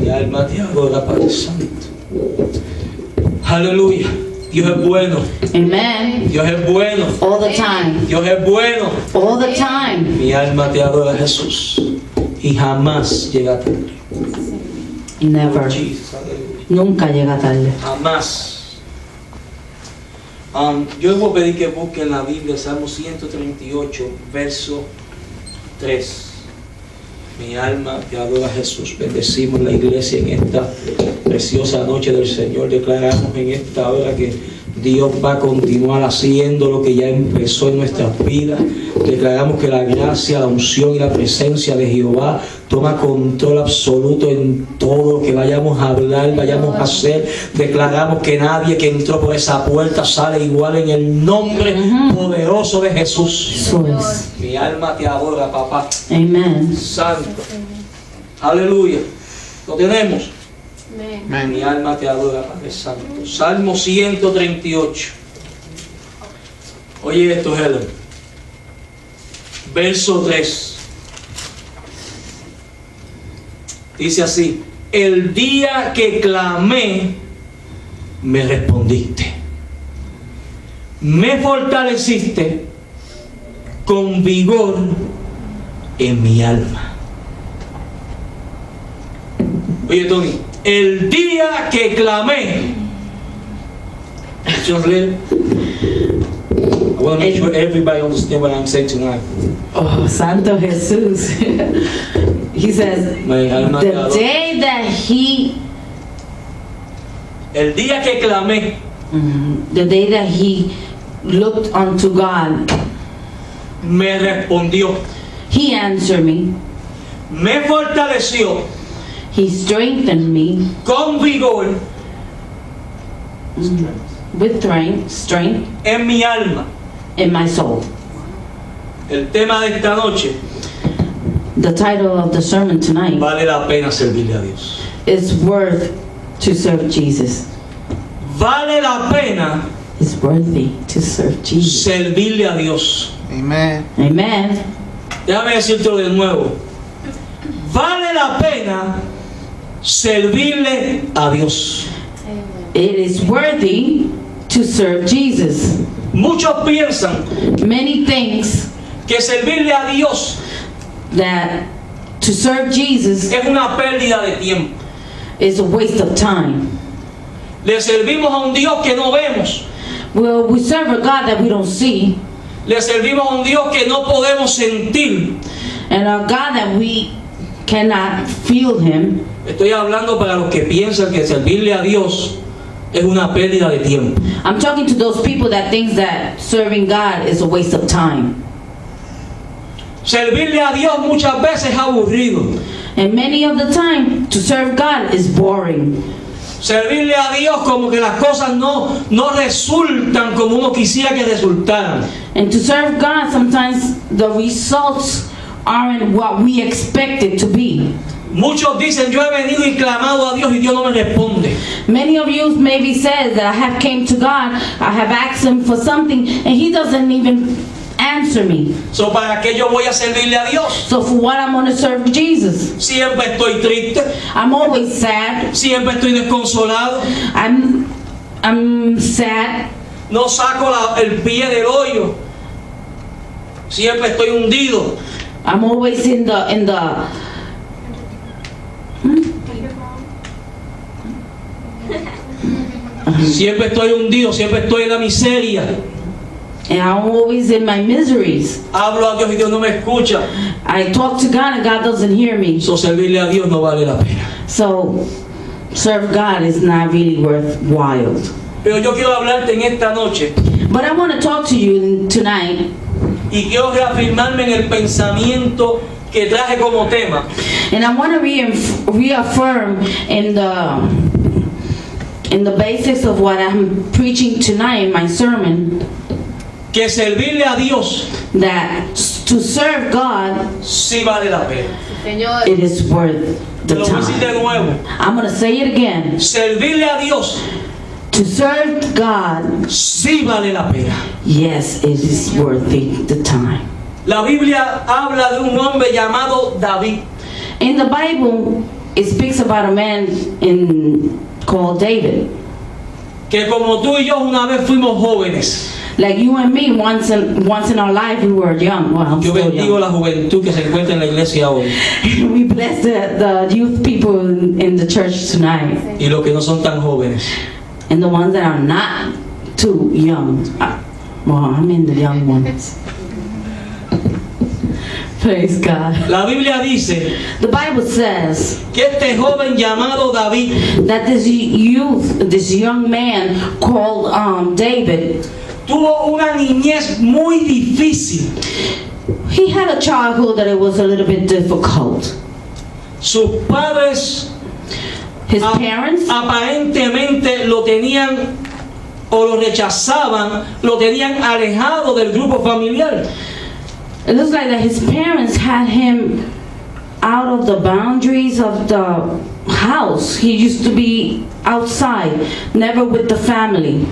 Mi alma te adora, Padre Santo. Aleluya. Dios es bueno. Amen. Dios es bueno. All the time. Dios es bueno. All the time. Mi alma te adora, Jesús. Y jamás llega tarde. Never. Jesus, aleluya. Nunca llega tarde. Jamás. Yo les voy a pedir que busquen la Biblia, Salmo 138, verso 3. Mi alma te adora, Jesús. Bendecimos la iglesia en esta preciosa noche del Señor. Declaramos en esta hora que Dios va a continuar haciendo lo que ya empezó en nuestras vidas. Declaramos que la gracia, la unción y la presencia de Jehová toma control absoluto en todo lo que vayamos a hablar, vayamos a hacer. Declaramos que nadie que entró por esa puerta sale igual en el nombre poderoso de Jesús. Eso es. Mi alma te adora, papá. Amen. Santo. Aleluya. Lo tenemos. Amen. Mi alma te adora, Padre Santo. Salmo 138. Oye esto, Helen. Verso 3. Dice así: el día que clamé, me respondiste. Me fortaleciste con vigor en mi alma. Oye, Tony, el día que clamé. Translate. I want to make sure everybody understands what I'm saying tonight. Oh, Santo Jesús. He says, Mi alma te the adora. day that he, El día que clamé, the day that he looked unto God, me respondió. he answered me. Me fortaleció He strengthened me con vigor with strength en mi alma. in my soul. El tema de esta noche: The title of the sermon tonight vale la pena servirle a Dios. is worth to serve Jesus. Vale la pena It's worthy to serve Jesus. servirle a Dios. Amen. Amen. Déjame decírtelo de nuevo. Vale la pena servirle a Dios. It is worthy to serve Jesus. Muchos piensan Many things que servirle a Dios that to serve Jesus es una pérdida de tiempo. is a waste of time. Le servimos a un Dios que no vemos. Well, we serve a God that we don't see, Le servimos a un Dios que no podemos sentir. and a God that we cannot feel Him. Estoy hablando para los que piensan que servirle a Dios es una pérdida de tiempo. I'm talking to those people that think that serving God is a waste of time. Servirle a Dios muchas veces es aburrido. And many of the time, to serve God is boring. Servirle a Dios como que las cosas no resultan como uno quisiera que resultaran. And to serve God, sometimes the results aren't what we expect it to be. Muchos dicen: yo he venido y clamado a Dios y Dios no me responde. Many of you maybe said that I have came to God, I have asked Him for something, and He doesn't even answer me. So, ¿para qué yo voy a servirle a Dios? So for what I'm going to serve Jesus? Siempre estoy triste, I'm always sad. siempre estoy desconsolado, I'm sad. no saco el pie del hoyo, siempre estoy hundido. I'm always in the Siempre estoy hundido, siempre estoy en la miseria. and I'm always in my miseries. Hablo a Dios y Dios no me escucha. I talk to God and God doesn't hear me. So, servirle a Dios no vale la pena. So serve God is not really worthwhile. Pero yo quiero hablarte en esta noche But I want to talk to you tonight, y quiero reafirmarme en el pensamiento que traje como tema. and I want to reaffirm in the basics of what I'm preaching tonight in my sermon, Que servirle a Dios that to serve God, sí vale la pena. Señor. it is worth Te the lo voy a decir de time. nuevo. I'm going to say it again. Servirle a Dios To serve God, sí vale la pena. yes, it is worthy the time. La Biblia habla de un hombre llamado David. In the Bible, it speaks about a man called David. Que como tú y yo una vez fuimos jóvenes. Like you and me, once in our life we were young. Well, I'm Yo still bendigo young. la juventud que se encuentra en la iglesia hoy. We bless the youth people in the church tonight. Y los que no son tan jóvenes. And the ones that are not too young. Well, I'm in the young ones. Praise God. La Biblia dice The Bible says que este joven llamado David that this young man called David, tuvo una niñez muy difícil. he had a childhood that it was a little bit difficult. Sus padres His parents, aparentemente lo tenían o lo rechazaban, lo tenían alejado del grupo familiar. it looks like that his parents had him out of the boundaries of the house. He used to be outside, never with the family.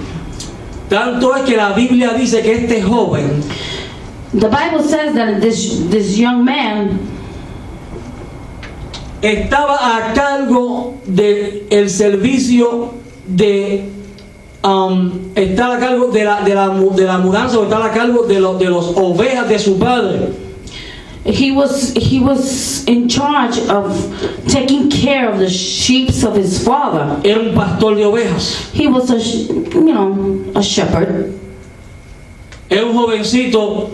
Tanto es que la Biblia dice que este joven The Bible says that this young man estaba a cargo del servicio de estar a cargo de la mudanza, o estar a cargo de los ovejas de su padre. he was in charge of taking care of the sheep of his father. Era un pastor de ovejas. He was a shepherd. Era un jovencito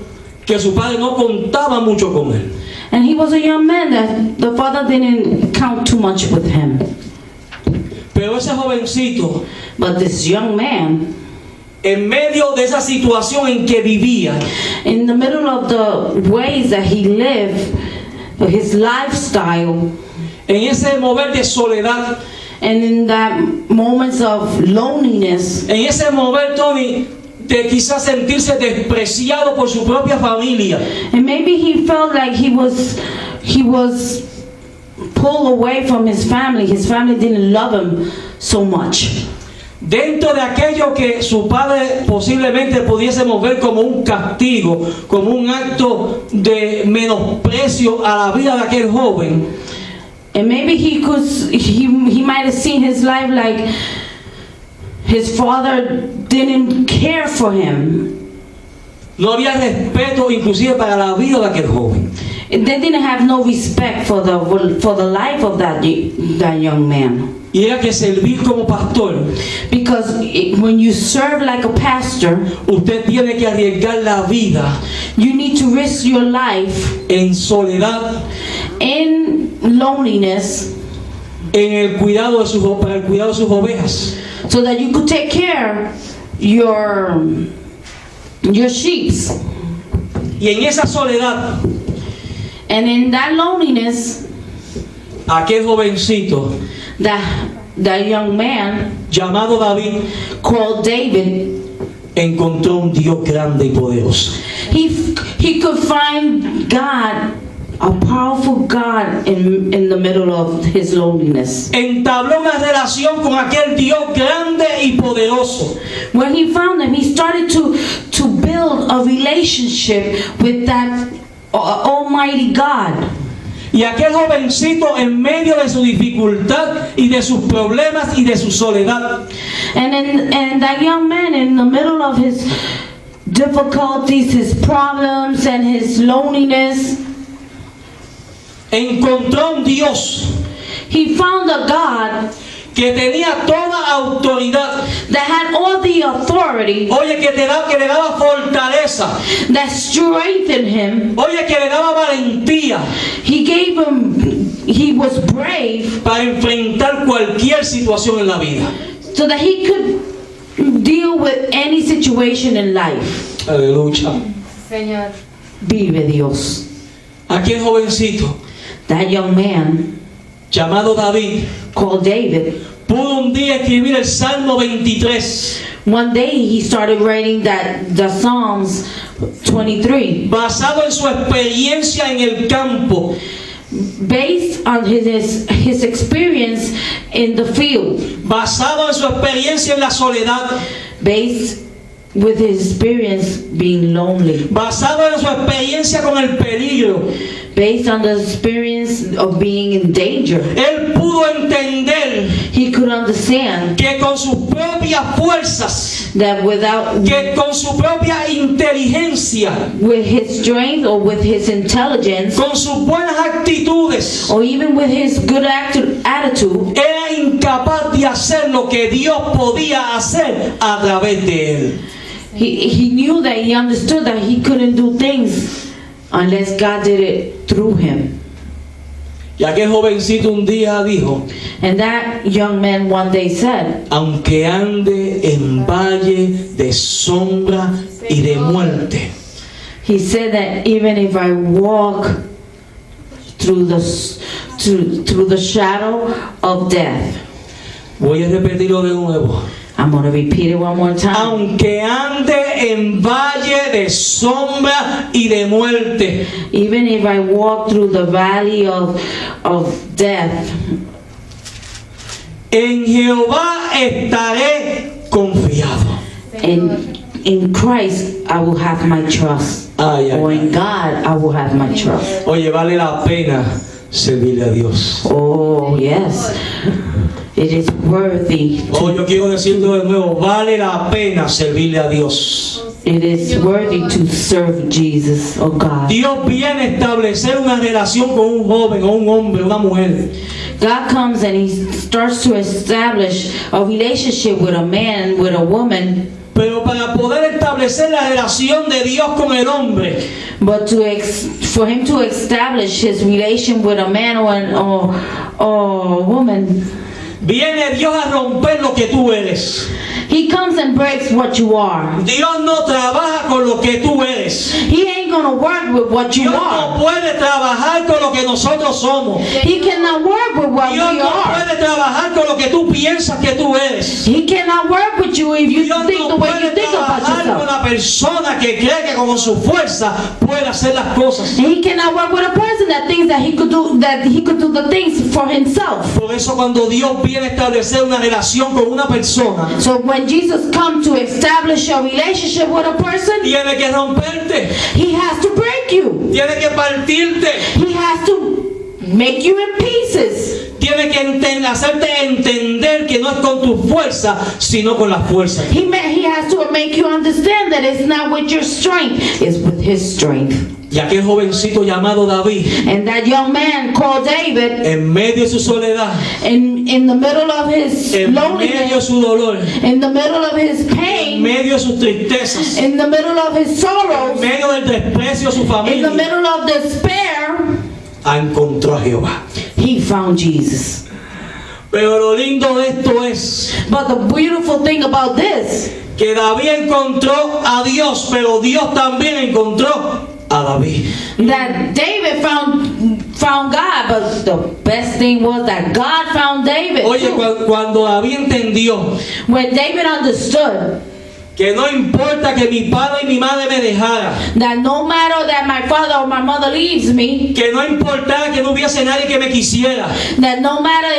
que su padre no contaba mucho con él. And he was a young man that the father didn't count too much with him. Pero ese jovencito, But this young man, en medio de esa situación en que vivía, in the middle of the ways that he lived, his lifestyle, en ese mover de soledad, and in that moments of loneliness, en ese mover, Tony, de quizás sentirse despreciado por su propia familia, and maybe he felt like he was pulled away from his family. His family didn't love him so much. dentro de aquello que su padre posiblemente pudiésemos ver como un castigo, como un acto de menosprecio a la vida de aquel joven, And maybe he might have seen his life like his father didn't care for him. no había respeto inclusive para la vida de aquel joven. They didn't have no respect for the life of that young man. Y era que servir como pastor, Because when you serve like a pastor, usted tiene que arriesgar la vida you need to risk your life en soledad, in loneliness, en el cuidado de para el cuidado de sus ovejas. so that you could take care your sheep. Y en esa soledad, And in that loneliness, aquel jovencito that young man llamado David called David, encontró un Dios grande y poderoso. he could find God, a powerful God in the middle of his loneliness. Entabló una relación con aquel Dios grande y poderoso. When he found him, he started to build a relationship with that Almighty God. Y aquel jovencito, en medio de su dificultad y de sus problemas y de su soledad, And that young man, in the middle of his difficulties, his problems, and his loneliness, encontró un Dios he found a God que tenía toda autoridad. that had all the authority, Oye, que le daba fortaleza. that strengthened him. Oye, que le daba valentía He was brave para enfrentar cualquier situación en la vida. so that he could deal with any situation in life. Aleluya. Señor. Vive Dios. Aquel jovencito That young man llamado David called David, pudo un día escribir el Salmo 23 one day he started writing the Psalms 23 basado en su experiencia en el campo, based on his experience in the field, basado en su experiencia en la soledad, based with his experience being lonely, basado en su experiencia con el peligro. based on the experience of being in danger. Él pudo entender He could understand que con sus propias fuerzas, that without, que con su propia inteligencia, with his strength or with his intelligence, con sus buenas actitudes, or even with his good attitude, era incapaz de hacer lo que Dios podía hacer a través de él. he knew that, he understood that he couldn't do things unless God did it through him. Y aquel jovencito un día dijo, And that young man one day said, aunque ande en valle de sombra y de muerte, he said that even if I walk through the shadow of death, voy a repetirlo de nuevo, I'm going to repeat it one more time. aunque ande en valle de sombra y de muerte, Even if I walk through the valley of death, en Jehová estaré confiado. in Christ I will have my trust. Ay, ay, Or ay. in God I will have my trust. Oye, vale la pena servirle a Dios. Oh, yes. It is worthy. Oh, yo quiero decirlo de nuevo, vale la pena servirle a Dios. It is worthy to serve Jesus, oh God. Dios viene a establecer una relación con un joven o un hombre, una mujer. God comes and He starts to establish a relationship with a man, with a woman. Pero para poder establecer la relación de Dios con el hombre, But for Him to establish His relation with a man or a woman, viene Dios a romper lo que tú eres. He comes and breaks what you are. Dios no trabaja con lo que tú eres. He ain't gonna work with what you Dios no are. puede trabajar con lo que nosotros somos. He cannot work with what Dios we no are. puede trabajar con lo que tú piensas que tú eres. He cannot work with you if you Dios think no the way you puede think about trabajar con yourself. una persona que cree que con su fuerza puede hacer las cosas. He cannot work with a person that thinks that he could do the things for himself. Por eso cuando Dios viene a establecer una relación con una persona, So when Jesus comes to establish a relationship with a person, tiene que romperte, He has to break you. tiene que partirte, He has to make you in pieces. tiene que hacerte entender que no es con tu fuerza, sino con la fuerza. He has to make you understand that it's not with your strength, it's with His strength. Y aquel jovencito llamado David, And that young man called David, en medio de su soledad, in the middle of his en medio de loneliness, su dolor, in the middle of his en pain, medio de sus tristezas, in the middle of his en sorrows, medio del desprecio de su in the familia, middle of despair, encontró a Jehová. he found Jesus. Pero lo lindo de esto es But the beautiful thing about this, que David encontró a Dios, pero Dios también encontró a David. that David found God, but the best thing was that God found David. Oye, too. cuando David entendió When David understood que no importa que mi padre y mi madre me dejaran, that no matter that my father or my mother leaves me, que no importara que no hubiese nadie que me quisiera, that no matter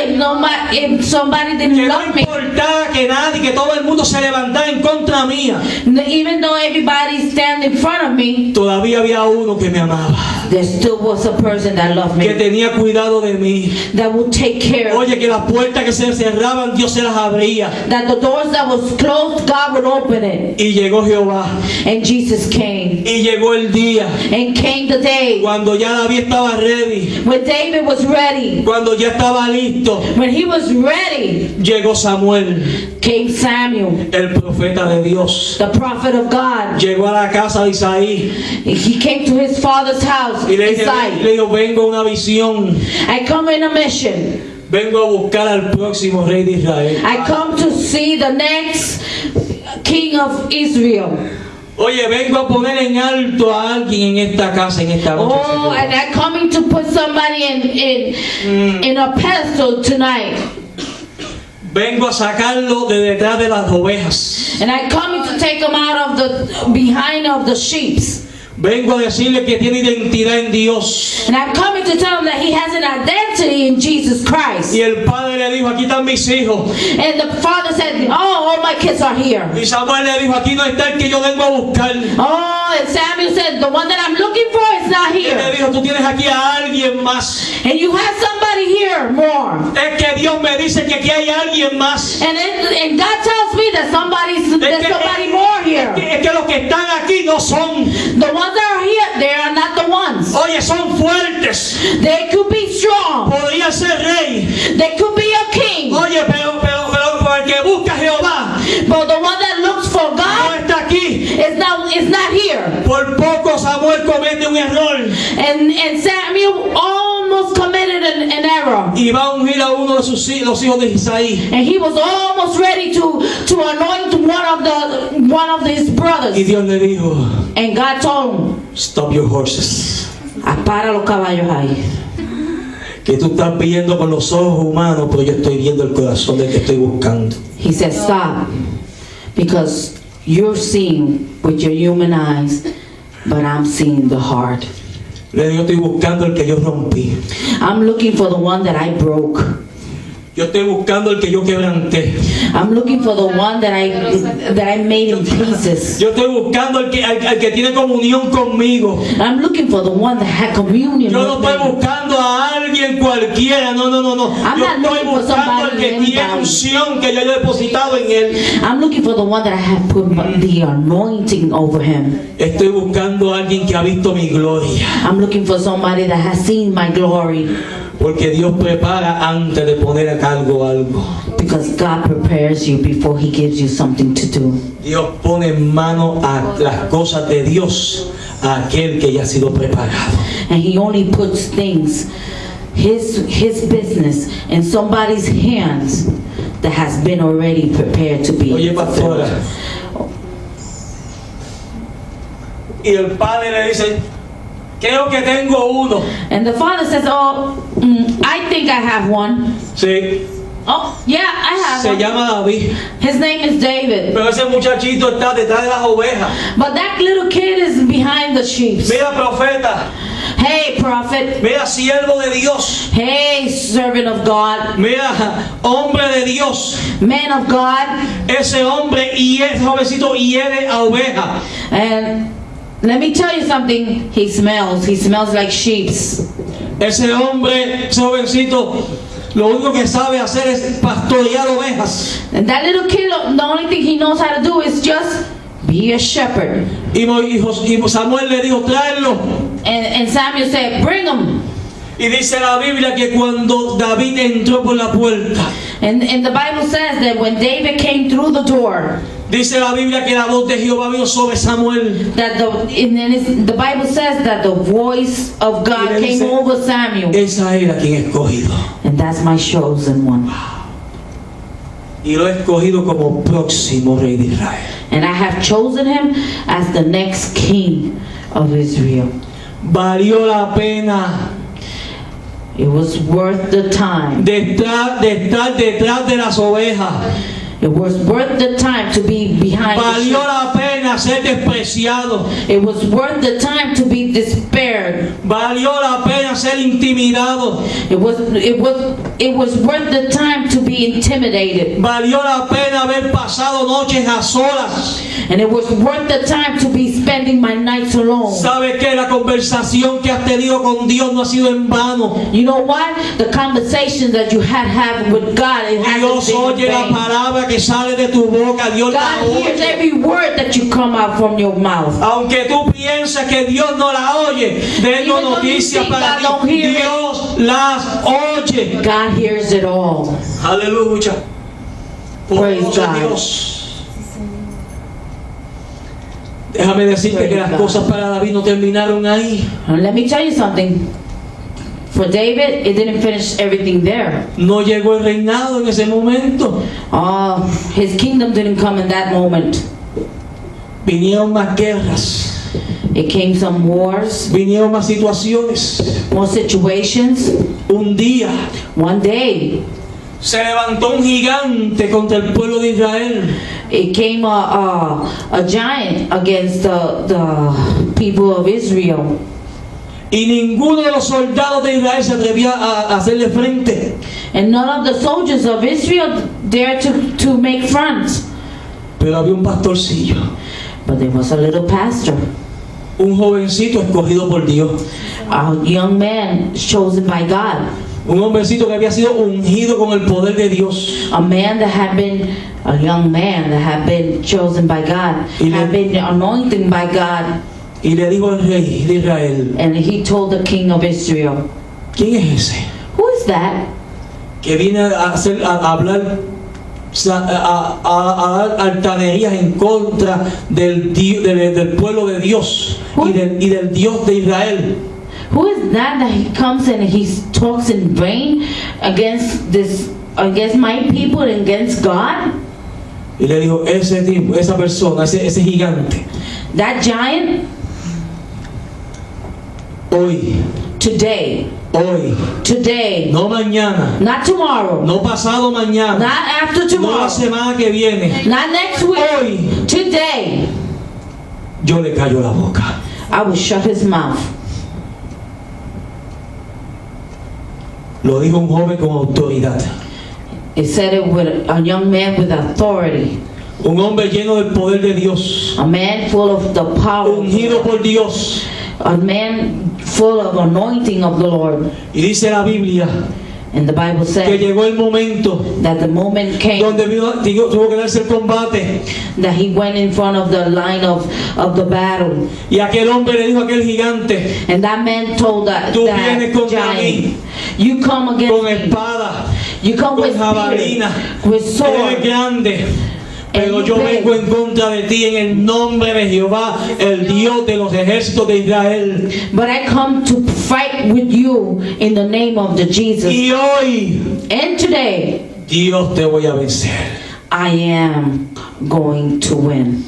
if somebody que didn't no love me, importara que nadie, que todo el mundo se levantara en contra mía, even though everybody stand in front of me, todavía había uno que me amaba, there still was a person that loved que me, tenía cuidado de mí. that would take care of me. Oye, que las puertas que se cerraban, Dios se las abría. That the doors that was closed, God would open it. Y llegó Jehová, And Jesus came. y llegó el día And came the day cuando ya David estaba ready, when David was ready. cuando ya estaba listo. When he was ready, Llegó Samuel, came Samuel, el profeta de Dios. the prophet of God. Llegó a la casa de Isaí He came to his father's house, y le Isaiah. dijo, vengo a una visión, I come in a mission. vengo a buscar al próximo rey de Israel. I come to see the next king of Israel. Oye, vengo a poner en alto a alguien en esta casa, en esta noche. Oh, and I'm coming to put somebody in a pedestal tonight. Vengo a sacarlo de detrás de las ovejas. And I'm coming to take him out of the behind of the sheep. Vengo a decirle que tiene identidad en Dios. And I'm coming to tell him that he has an identity in Jesus Christ. Y el padre le dijo, aquí están mis hijos. And the father said, oh, all my kids are here. Y Samuel le dijo, aquí no está el que yo vengo a buscar. Oh, and Samuel said, the one that I'm looking for is not Y le here. dijo, tú tienes aquí a alguien más. And you have somebody here more. Es que Dios me dice que aquí hay alguien más. And God tells me that there's somebody more here. Es que los que están aquí no son. The ones that are here, they are not the ones. Oye, son fuertes. They could be strong. Podría ser rey. They could be a king. Oye, pero el que busca a Jehová But the one that looks for no God está aquí. is not here. Por poco Samuel comete un error. And Samuel almost committed an error. Y va a ungir a uno de los hijos de Isaí. And he was almost ready to anoint one of his brothers. Y Dios le dijo, And God told him, stop your horses. para los caballos ahí. Que tú estás viendo con los ojos humanos, pero yo estoy viendo el corazón del que estoy buscando. He said, stop. Because you're seeing with your human eyes, but I'm seeing the heart. Le digo, estoy buscando el que yo rompí. I'm looking for the one that I broke. Yo estoy buscando el que yo quebranté. I'm looking for the one that I made in pieces. Yo estoy buscando al que tiene comunión conmigo. I'm looking for the one that had communion Yo no with estoy me. buscando a alguien cualquiera. No. I'm Yo not estoy looking for buscando al somebody, que tiene anybody. unción que yo haya depositado en él. I'm looking for the one that I have put the anointing over him. Estoy buscando a alguien que ha visto mi gloria. I'm looking for somebody that has seen my glory. Porque Dios prepara antes de poner a cargo algo. Because God prepares you before He gives you something to do. Dios pone en mano a las cosas de Dios a aquel que ya ha sido preparado. And He only puts things, His business, in somebody's hands that has been already prepared to be. Oye, pastora. Y el padre le dice, creo que tengo uno. And the father says, oh, I think I have one. Sí, Oh, yeah, I have se one. llama David. His name is David. Pero ese muchachito está detrás de las ovejas. But that little kid is behind the sheep. Mira, profeta. Hey, prophet. Mira, siervo de Dios. Hey, servant of God. Mira, hombre de Dios. Man of God. Ese hombre y ese jovencito hiere a oveja. And let me tell you something. He smells like sheep. Ese hombre, ese jovencito, lo único que sabe hacer es pastorear ovejas. And that little kid, the only thing he knows how to do is just be a shepherd. Y Samuel le dijo, tráelo. And Samuel said, bring him. Y dice la Biblia que cuando David entró por la puerta, And the Bible says that when David came through the door, dice la Biblia que la voz de Jehová vino sobre Samuel. that the Bible says that the voice of God Y le came dice, over Samuel. Esa era quien he escogido. And that's my chosen one. Y lo he escogido como próximo rey de Israel. And I have chosen him as the next king of Israel. Valió la pena It was worth the time. de estar detrás de las ovejas. It was worth the time to be behind the Valió sheep. la pena ser despreciado. It was worth the time to be despaired. Valió la pena ser intimidado. It was worth the time to be intimidated. Valió la pena haber pasado noches a solas. And it was worth the time to be spending my nights alone. ¿Sabe que la conversación que has tenido con Dios no ha sido en vano? You know what? The conversation that you had with God, it Dios hasn't oye been la in vain. palabra que sale de tu boca. Dios la God hears oye. every word that you come out from your mouth. Aunque tú pienses que Dios no la oye, tengo Even though you noticias think para God don't ti. hear it. Dios las oye. God hears it all. Aleluya. Praise Poderoso God. Dios. Déjame decirte Praise que las God. cosas para David no terminaron ahí. And let me tell you something. For David, it didn't finish everything there. No llegó el reinado en ese momento. His kingdom didn't come in that moment. Vinieron más guerras. It came some wars, Vinieron más situaciones. more situations. Un día One day, se levantó un gigante contra el pueblo de Israel. it came a giant against the people of Israel. Y ninguno de los soldados de Israel se atrevía a hacerle frente. And none of the soldiers of Israel dared to make front. Pero había un pastorcillo, But there was a little pastor, un jovencito escogido por Dios, a young man chosen by God, un hombrecito que había sido ungido con el poder de Dios. a young man that had been chosen by God, had been anointed by God. Y le dijo al rey de Israel, And he told the king of Israel, ¿quién es ese who is that? que viene a hablar, a dar altanerías en contra del pueblo de Dios y del Dios de Israel? Who is that he comes and he talks in vain against my people and against God? Y le dijo, ese tipo, esa persona, ese gigante, That giant, hoy, today, no mañana, not tomorrow, no pasado mañana, not after no la tomorrow, semana que viene, not next week, hoy, today, yo le callo la boca. I will shut his mouth. Lo dijo un joven con autoridad, It said it with a young man with authority, un hombre lleno del poder de Dios, a man full of the power, ungido por Dios. a man full of anointing of the Lord. Y dice la Biblia And the Bible que said llegó el momento that the moment came donde tuvo que darse el combate, that he went in front of the line of the battle. y aquel hombre le dijo a aquel gigante, And that man told that tú vienes contra mí giant, you come against con me. espada, You come con with spear, jabalina, with eres sword. grande, pero you yo beg. vengo en contra de ti en el nombre de Jehová, el Dios de los ejércitos de Israel. But I come to fight with you in the name of the Jesus. Y hoy, And today, Dios, te voy a vencer. I am going to win.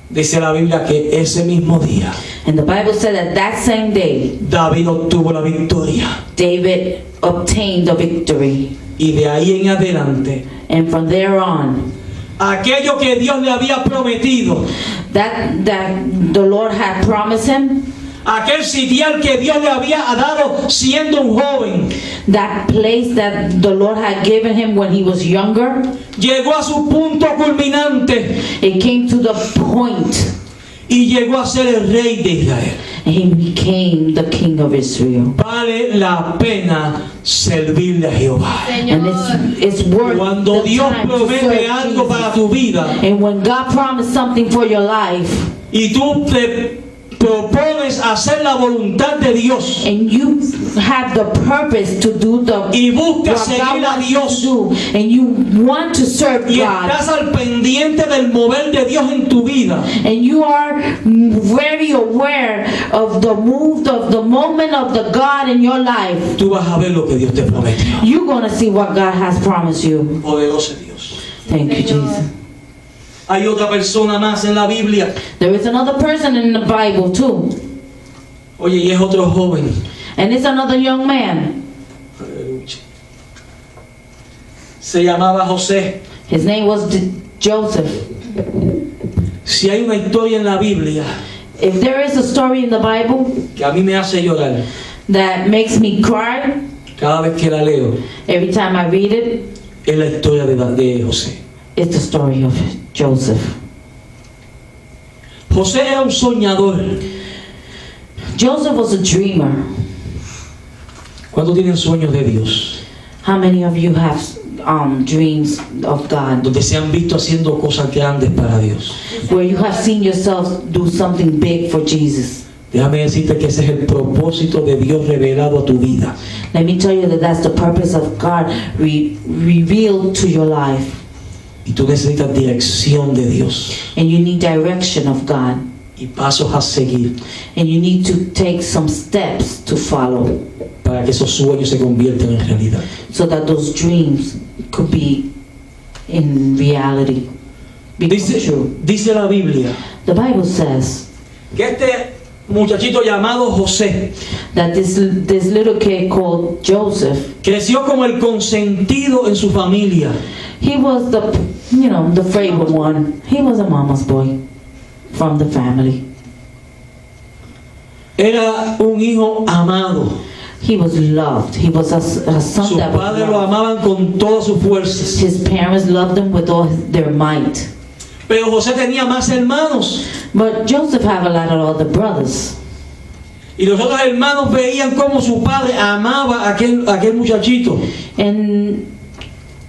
Dice la Biblia que ese mismo día And the Bible said that that same day, David obtuvo la victoria, David obtained the victory. y de ahí en adelante And from there on, aquello que Dios le había prometido, that the Lord had promised him, aquel sitial que Dios le había dado siendo un joven, that place that the Lord had given him when he was younger, llegó a su punto culminante it came to the point, y llegó a ser el rey de Israel. and he became the king of Israel. Vale la pena servirle a Jehová. And it's worth Cuando the Dios time to promete serve algo Jesus. para tu vida And when God promised something for your life, y tú te propones hacer la voluntad de Dios and you have the purpose to do y buscas what God seguir a wants you Dios to do, and you want to serve y God, estás al pendiente del mover de Dios en tu vida, and you are very aware of the move of the moment of the God in your life, tú vas a ver lo que Dios te prometió. you're going to see what God has promised you. Poderoso Dios. Thank you, Jesus. Hay otra persona más en la Biblia. There is another person in the Bible too, Oye, y es otro joven. and it's another young man. Aleluya. Se llamaba José. His name was Joseph. Si hay una historia en la Biblia If there is a story in the Bible que a mí me hace llorar that makes me cry cada vez que la leo, every time I read it, es la historia de José. it's the story of Joseph. José era un soñador. Joseph was a dreamer. ¿Cuántos tienen sueños de Dios? How many of you have dreams of God, Donde se han visto haciendo cosas grandes para Dios. where you have seen yourself do something big for Jesus? Déjame decirte que ese es el propósito de Dios revelado a tu vida. Let me tell you that that's the purpose of God revealed to your life. Y tú necesitas dirección de Dios And you need direction of God. y pasos a seguir And you need to take some steps to follow para que esos sueños se conviertan en realidad. so that those dreams could be in reality. Become true. Dice la Biblia The Bible says que este muchachito llamado José that this little kid called Joseph, creció como el consentido en su familia. he was the favored one. He was a mama's boy. from the family. Era un hijo amado. He was loved. He was a son Sus that was padres lo loved. amaban con todas sus fuerzas. His parents loved him with all their might. Pero José tenía más hermanos. But Joseph had a lot of other brothers. Y los otros hermanos veían cómo su padre amaba a aquel muchachito. And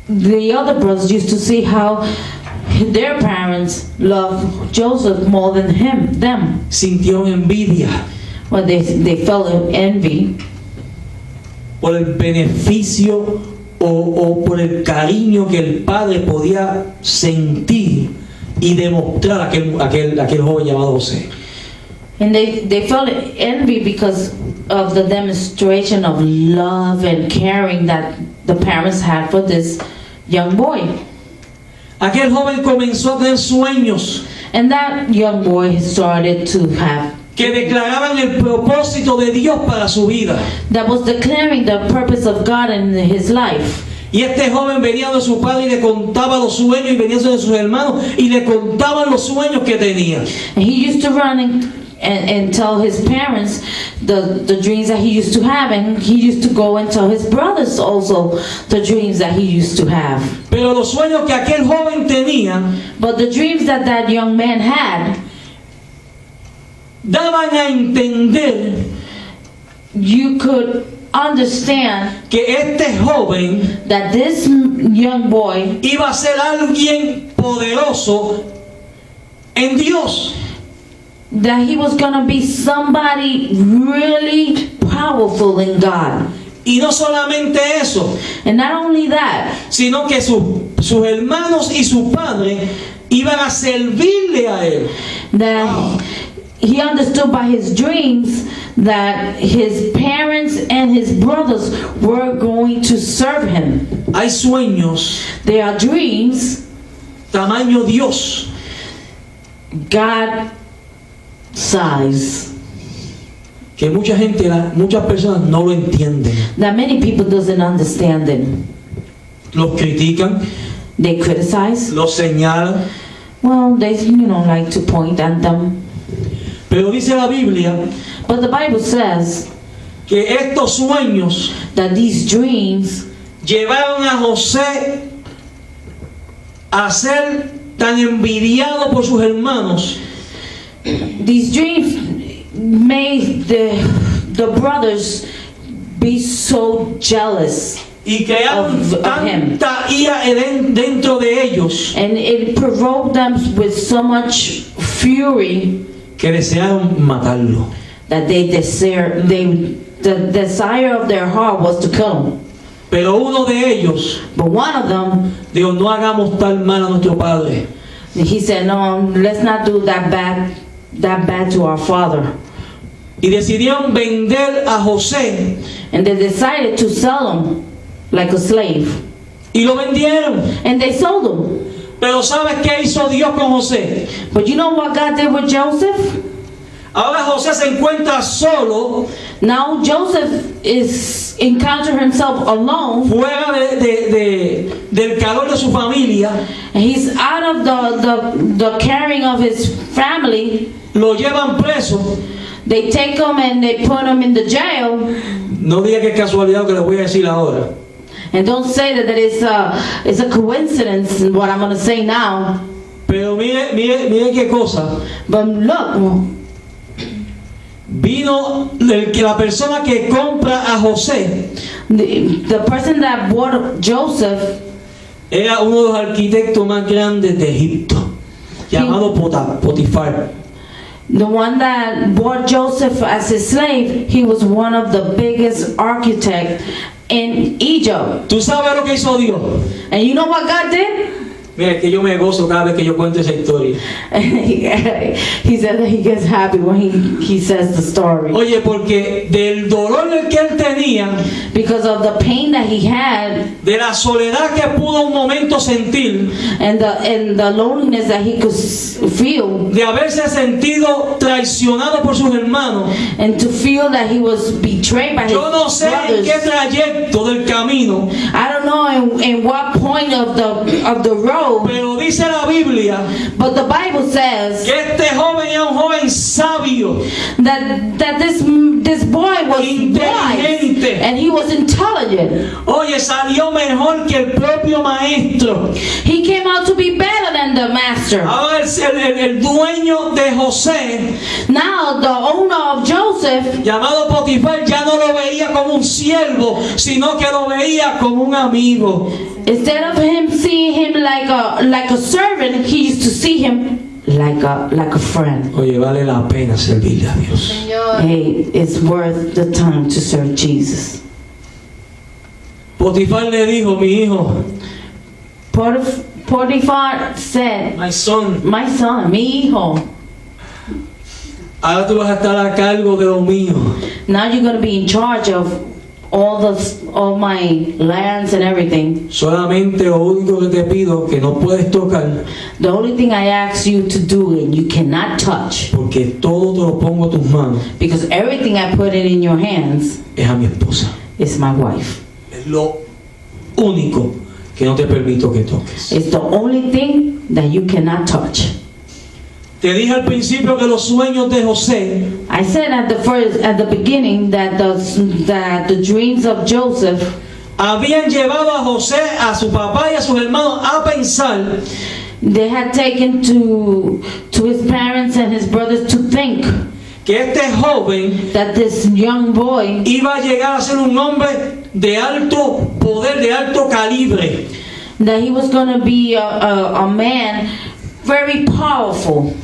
the other brothers used to see how their parents loved Joseph more than them. Sintieron envidia Well, they felt envy por el beneficio o por el cariño que el padre podía sentir y demostrar a aquel joven llamado José. and they felt envy because of the demonstration of love and caring that the parents had for this young boy. Aquel joven comenzó a tener sueños And that young boy started to have, que declaraban el propósito de Dios para su vida. that was declaring the purpose of God in his life. Y este joven venía de su padre y le contaba los sueños, y venía de sus hermanos y le contaban los sueños que tenía. And he used to run and tell his parents the dreams that he used to have, and he used to go and tell his brothers also the dreams that he used to have. Pero los sueños que aquel joven tenía But the dreams that young man had, daban a entender you could understand que este joven that this young boy iba a ser alguien poderoso en Dios. that he was going to be somebody really powerful in God. Y no solamente eso, And not only that, sino que sus hermanos y su padre iban a servirle a él. that he understood by his dreams that his parents and his brothers were going to serve him. Hay sueños, There are dreams, tamaño Dios, God size, que muchas personas no lo entienden. that many people doesn't understand them. Los critican, They criticize. los señalan, Well, they like to point at them. pero dice la Biblia But the Bible says que estos sueños that these dreams llevaron a José a ser tan envidiado por sus hermanos made the brothers be so jealous, y crearon of him. tanta ira dentro de ellos and it provoked them with so much fury que desearon matarlo. that the desire of their heart was to kill him. Pero uno de ellos But one of them, dijo: no hagamos tal mal a nuestro padre. he said, no, let's not do that bad to our father. Y decidieron vender a José And they decided to sell him like a slave. y lo vendieron. And they sold him. Pero ¿sabes qué hizo Dios con José? But you know what God did with Joseph? Ahora José se encuentra solo, Now Joseph is encounter himself alone, fuera del calor de su familia. and he's out of the caring of his family. Lo llevan preso. They take him and they put him in the jail. No diga que es casualidad lo que les voy a decir ahora. And don't say that it's a coincidence in what I'm going to say now. Pero mire qué cosa. But look, Vino la persona que compra a José. the person that bought Joseph, Era uno de los arquitectos más grandes de Egipto, llamado Potifar. the one that bought Joseph as his slave, he was one of the biggest architects in Egypt. ¿Tú sabes lo que hizo Dios? And you know what God did? Mira, es que yo me gozo cada vez que yo cuento esa historia. He said that he gets happy when he says the story. Oye, porque del dolor que él tenía, Because of the pain that he had de la soledad que pudo un momento sentir, and the loneliness that he could feel, de haberse sentido traicionado por sus hermanos. and to feel that he was betrayed by his Yo no sé en brothers. qué trayecto del camino I don't don't know in what point of the road, pero dice la Biblia but the Bible says que este joven era un joven sabio, that this boy was wise inteligente. and he was intelligent. Oye, salió mejor que el propio maestro. He came out to be better than the master. Ahora el dueño de José, Now the owner of Joseph, llamado Potifar, ya no lo veía como un siervo, sino que lo veía como un amigo. instead of him seeing him like a servant, he used to see him like a friend. Oye, vale la pena servirle a Dios. Hey, it's worth the time to serve Jesus. Potifar le dijo, mi hijo, Potiphar said, my son, my son, mi hijo, ahora tú vas a estar a cargo de lo mío. now you're going to be in charge of all my lands and everything. Solamente lo único que te pido que no puedes tocar, The only thing I ask you to do and you cannot touch, porque todo te lo pongo a tus manos, because everything I put it in your hands es a mi esposa. is my wife. Es lo único que no te permito que toques. It's the only thing that you cannot touch. Te dije al principio que los sueños de José I said at the beginning that the dreams of Joseph habían llevado a José, a su papá y a sus hermanos a pensar they had taken to his parents and his brothers to think que este joven that this young boy, iba a llegar a ser un hombre de alto poder, de alto calibre. that he was going to be a man very powerful,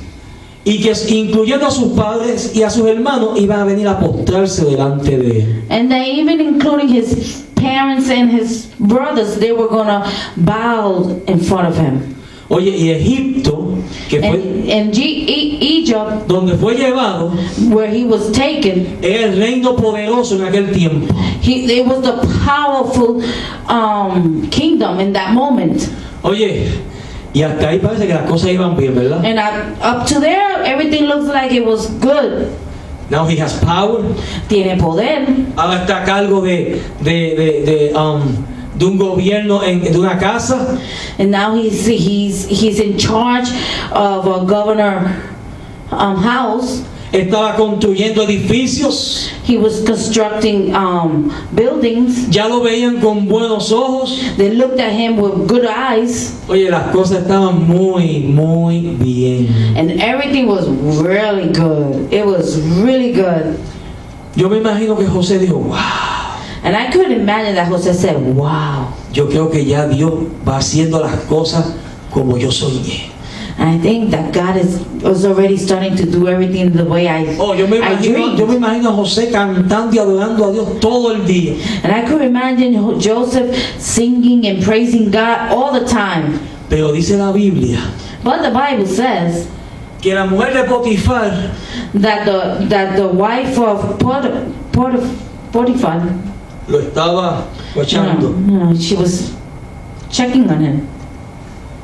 Y que incluyendo a sus padres y a sus hermanos iban a venir a postrarse delante de él. and that even including his parents and his brothers, they were going to bow in front of him. Oye, y Egipto, que fue And Egypt, donde fue llevado, where he was taken, era el reino poderoso en aquel tiempo. it was the powerful kingdom in that moment. Oye, y hasta ahí parece que las cosas iban bien, ¿verdad? And up to there, everything looks like it was good. Now he has power. Tiene poder. Ahora está a cargo de un gobierno, de una casa. And now he's in charge of a governor house. Estaba construyendo edificios. He was constructing buildings. Ya lo veían con buenos ojos. They looked at him with good eyes. Oye, las cosas estaban muy, muy bien. And everything was really good. It was really good. Yo me imagino que José dijo, wow. And I could imagine that Jose said, wow. Yo creo que ya Dios va haciendo las cosas como yo soñé. And I think that God was already starting to do everything the way I dreamed. Yo me imagino a José cantando y adorando a Dios todo el día. And I could imagine Joseph singing and praising God all the time. Pero dice la Biblia But the Bible says que la mujer de Potifar that the wife of Potiphar, lo estaba guachando. no, she was checking on him.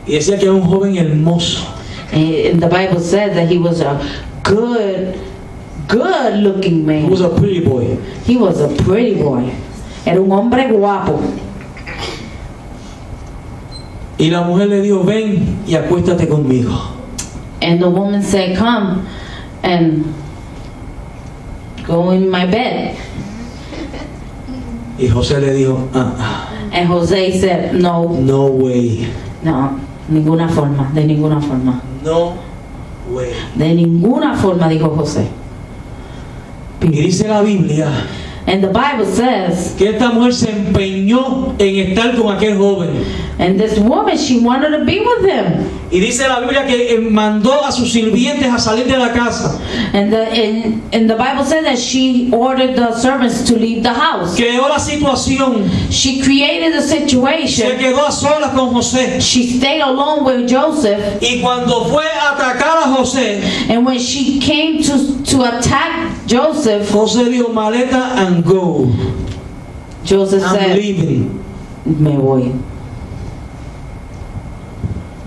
Y decía que era un joven hermoso. And the Bible says that he was a good looking He man. was a pretty boy. He was a pretty boy. Era un hombre guapo. Y la mujer le dijo, ven y acuéstate conmigo. And the woman said, come and go in my bed. Y José le dijo, And Jose said, no, no way. no, ninguna forma, de ninguna forma. No way. De ninguna forma, dijo José. Y dice la Biblia And the Bible says, que esta mujer se empeñó en estar con aquel joven. and this woman, she wanted to be with him. Y dice la Biblia que mandó a sus sirvientes a salir de la casa. And the Bible says that she ordered the servants to leave the house. Creó la situación. She created a Se situation. quedó a solas con José. She stayed alone with Joseph. Y cuando fue a atacar a José, And when she came to attack Joseph, José dijo, maleta and go. Joseph I'm said, leaving. me voy.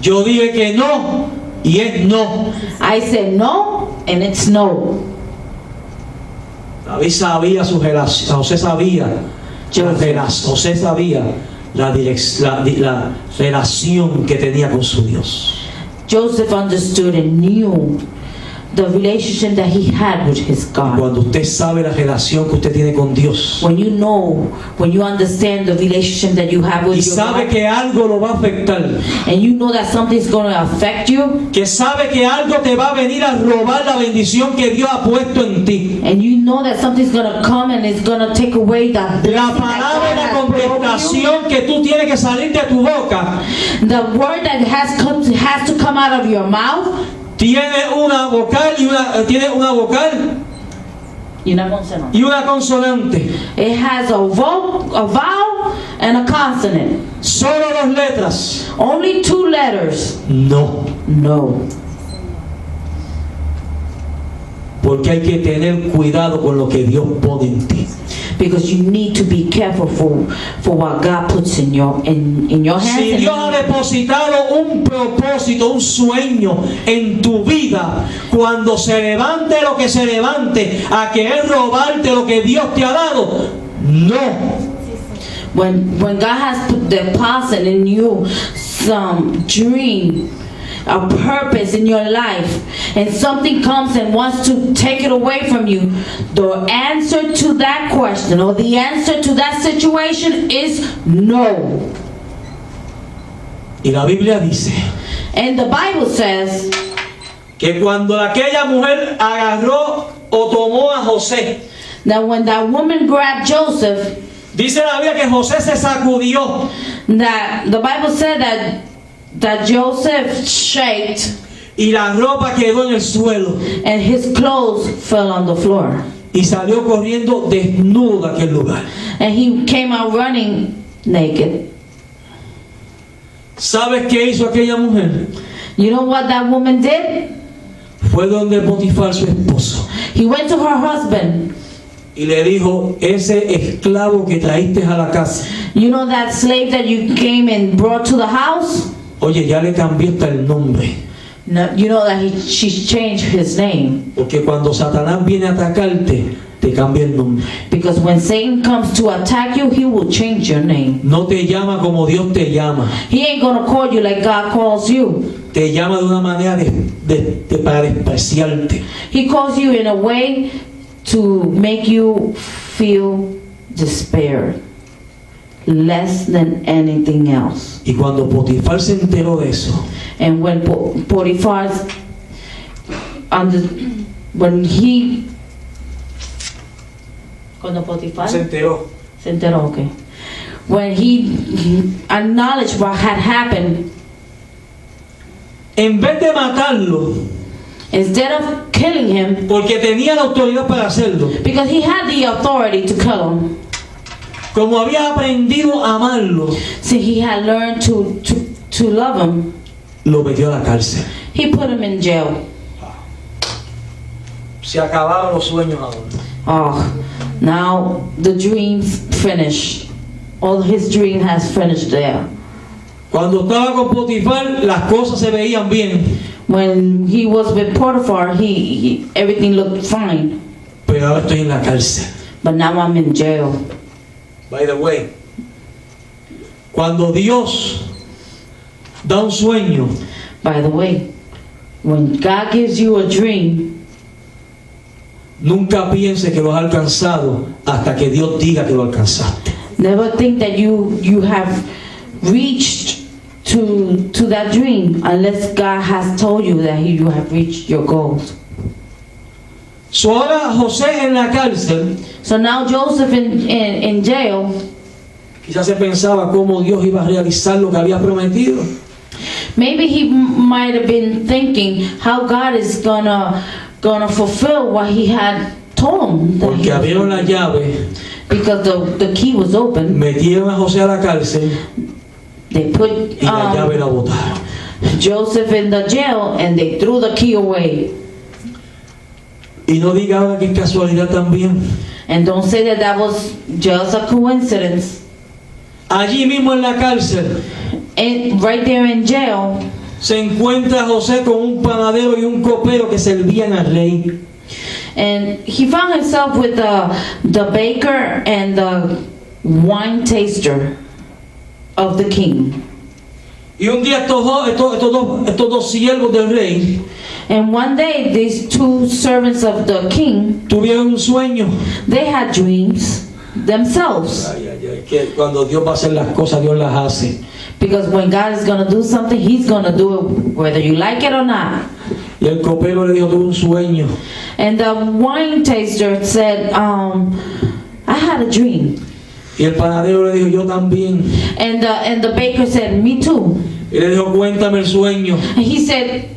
Yo dije que no y es no. I said no, and it's no. David sabía su relación. José sabía. José sabía la relación que tenía con su Dios. Joseph understood and knew the relationship that he had with his God. Cuando usted sabe la relación que usted tiene con Dios When you know, when you understand the relationship that you have with y your sabe God, que algo lo va a afectar, and you know that something's going to affect you, que sabe que algo te va a venir a robar la bendición que Dios ha puesto en ti, and you know that something's going to come and it's going to take away that blessing la that palabra y God la has given you. contestación que tú tienes que salir de tu boca The word that has to come out of your mouth. tiene una vocal y una vocal y una consonante. It has a vowel and a consonant. Solo dos letras. Only 2 letters. No. No. Porque hay que tener cuidado con lo que Dios pone en ti. Because you need to be careful for what God puts in your hands. Si Dios ha depositado un propósito, un sueño en tu vida, cuando se levante lo que se levante a querer robarte lo que Dios te ha dado, no. When God has put deposit in you some dream, a purpose in your life, and something comes and wants to take it away from you, the answer to that question or the answer to that situation is no. Y la Biblia dice And the Bible says que cuando aquella mujer agarró o tomó a José, that when that woman grabbed Joseph, dice la Biblia que José se sacudió that the Bible said that Joseph shaked y la ropa quedó en el suelo and his clothes fell on the floor. y salió corriendo desnudo de aquel lugar. And he came out running naked. ¿Sabes qué hizo aquella mujer? You know what that woman did? Fue donde Potifar, su esposo, He went to her husband. y le dijo: ese esclavo que traíste a la casa, You know that slave that you came and brought to the house? oye, ya le cambié hasta el nombre. No, you know that she changed his name. Porque cuando Satanás viene a atacarte, te cambia el nombre. Because when Satan comes to attack you, he will change your name. No te llama como Dios te llama. He ain't gonna call you like God calls you. Te llama de una manera para despreciarte. He calls you in a way to make you feel despair, less than anything else. Y cuando Potifar se enteró de eso, And when Potiphar, cuando Potiphar se enteró. se enteró, okay. When he acknowledged what had happened, En vez de matarlo, instead of killing him, porque tenía la autoridad para hacerlo, because he had the authority to kill him, como había aprendido a amarlo, see, he had learned to love him, lo metió a la cárcel. he put him in jail. Se acabaron los sueños ahora. Oh, now the dreams finished. All his dream has finished there. Cuando estaba con Potifar, las cosas se veían bien, When he was with Potiphar, he everything looked fine. pero ahora estoy en la cárcel. But now I'm in jail. By the way, cuando Dios da un sueño, By the way, when God gives you a dream, nunca piense que lo has alcanzado hasta que Dios diga que lo alcanzaste. never think that you have reached to that dream unless God has told you that you have reached your goals. So ahora José en la cárcel, So now Joseph in jail, quizás se pensaba cómo Dios iba a realizar lo que había prometido. maybe he might have been thinking how God is gonna fulfill what he had told him. That Porque abrieron la llave, because the key was open. metieron a José a la cárcel They put y la llave la botaron. Joseph in the jail and they threw the key away. Y no diga ahora que es casualidad también. And don't say that was just a coincidence. Allí mismo en la cárcel And right there in jail, se encuentra José con un panadero y un copero que servían al rey. and he found himself with the baker and the wine taster. of the king. Y un día estos dos siervos del rey And one day, these two servants of the king, tuvieron un sueño. they had dreams themselves. Ay, ay, ay, que cuando Dios va a hacer las cosas, Dios las hace. Because when God is going to do something, He's going to do it whether you like it or not. Y el copero le dijo, tuve un sueño. And the wine taster said, I had a dream. Y el panadero le dijo, yo también. And the baker said, me too. Y le dijo, cuéntame el sueño. And he said,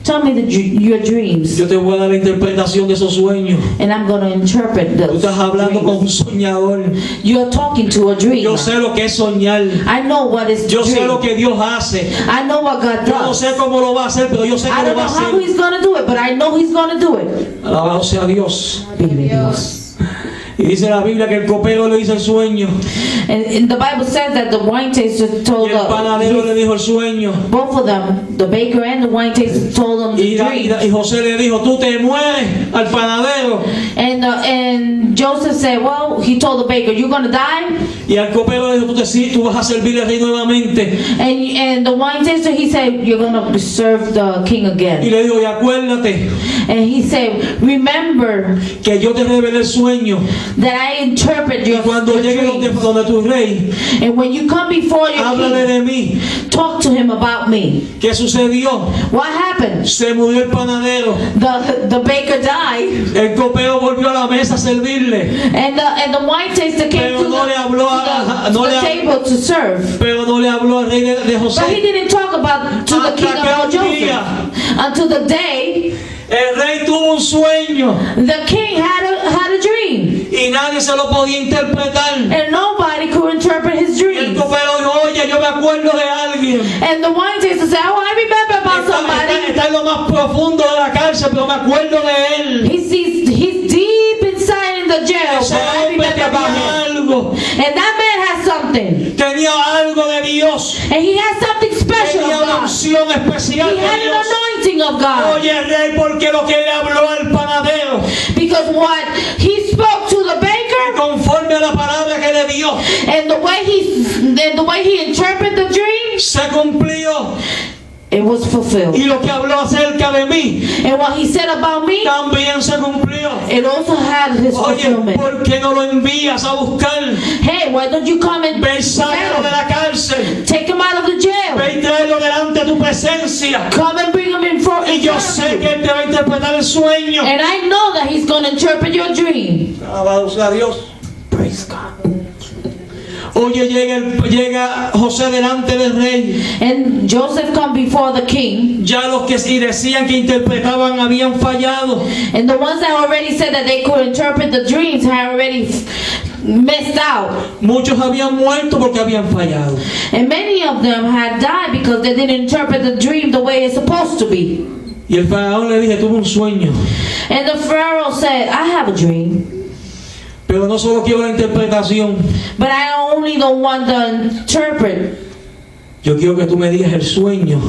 tell me your dreams. Yo te voy a dar la interpretación de esos sueños. And I'm going to interpret Tú those estás hablando con un dreams. soñador. You're talking to a dream. Yo sé lo que es soñar. I know what is Yo sé lo dream. que Dios hace. I know what God Yo no does. sé cómo lo va a hacer, pero yo sé I que lo don't va know a how hacer. He's going to do it, but I know He's going to do it. Alabado sea Dios. Dios. Y dice la Biblia que el copero le dice el sueño. And the Bible says that the wine taster Y told el panadero le dijo el sueño. both of them, the baker and the wine taster, told them the dream. Y José le dijo, tú te mueres al panadero. And Joseph said, well, he told the baker, you're going to die. Y al copero le dijo, tú vas a servir al rey nuevamente. And the wine taster, he said, you're going to serve the king Y again. le dijo, y acuérdate And he said, remember que yo te revelé el sueño. that I interpret Y your cuando llegue dream. donde tu rey, And when you come before your háblale king, de mí. talk to him about me. ¿Qué sucedió? What happened? Se murió el panadero. The baker died. El copero volvió a la mesa a servirle. And the wine taster came Pero to no le habló a- no the le- table to serve. Pero no le habló al rey de But he José. didn't talk about to the Hasta king que about un Joseph. día- Until the day El rey tuvo un sueño the king had a dream. y nadie se lo podía interpretar. And nobody could interpret his Y el dream. copero dijo, oye, yo me acuerdo de alguien. And the wine taster said, oh, I remember about somebody. Está en lo más profundo de la cárcel, pero me acuerdo de él. He's deep inside in the jail. Ese But I hombre remember about tenía him. algo. And that man has something. Tenía algo de Dios. And he has something special Tenía of una God. unción especial He de had an Dios. anointing of God. Oye, rey, porque lo que le habló al panadero, Because what he spoke to the baker conforme a la palabra que le dio, and the way he interpreted the dream, se cumplió. it was fulfilled. Y lo que habló acerca de mí, And what he said about me, también se cumplió. it also had his Oye, fulfillment. ¿por qué no lo envías a buscar? Hey, why don't you come and Ven, sácalo de la cárcel. take him out of the jail? Ven y tráelo delante de tu presencia. Come and bring him in for Y yo sé que él te va a interpretar el sueño. And I know that he's going to interpret your dream. Alabado sea Dios. Praise God. Oye, llega José delante del rey. And Joseph come before the king. Ya los que sí decían que interpretaban habían fallado. And the ones that already said that they could interpret the dreams had already missed out. Muchos habían muerto porque habían fallado. And many of them had died because they didn't interpret the dream the way it's supposed to be. Y el faraón le dije, tuve un sueño. And the Pharaoh said, I have a dream. Pero no solo quiero la interpretación. But I only don't want to interpret. Yo quiero que tú me digas el sueño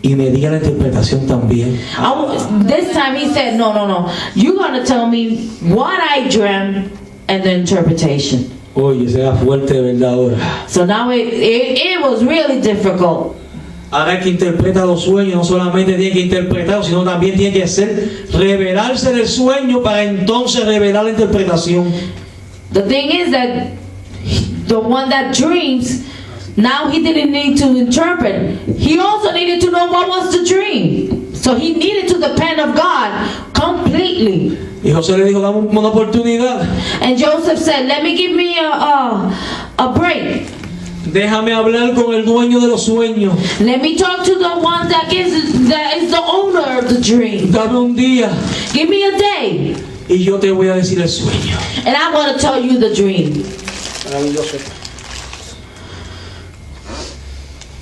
y me digas la interpretación también. This time he said, no. You're going to tell me what I dreamt and the interpretation. Oye, sea fuerte de verdad ahora. So now it was really difficult. Ahora el que interpreta los sueños no solamente tiene que interpretarlos, sino también tiene que revelarse del sueño para entonces revelar la interpretación. The thing is that the one that dreams, now he didn't need to interpret. He also needed to know what was the dream. So he needed to depend on God completely. Y José le dijo, dame una oportunidad. And Joseph said, let me give me a break. Déjame hablar con el dueño de los sueños. Let me talk to the one that is the owner of the dream. Dame un día Give me a day. y yo te voy a decir el sueño. And I want to tell you the dream. Maravilloso.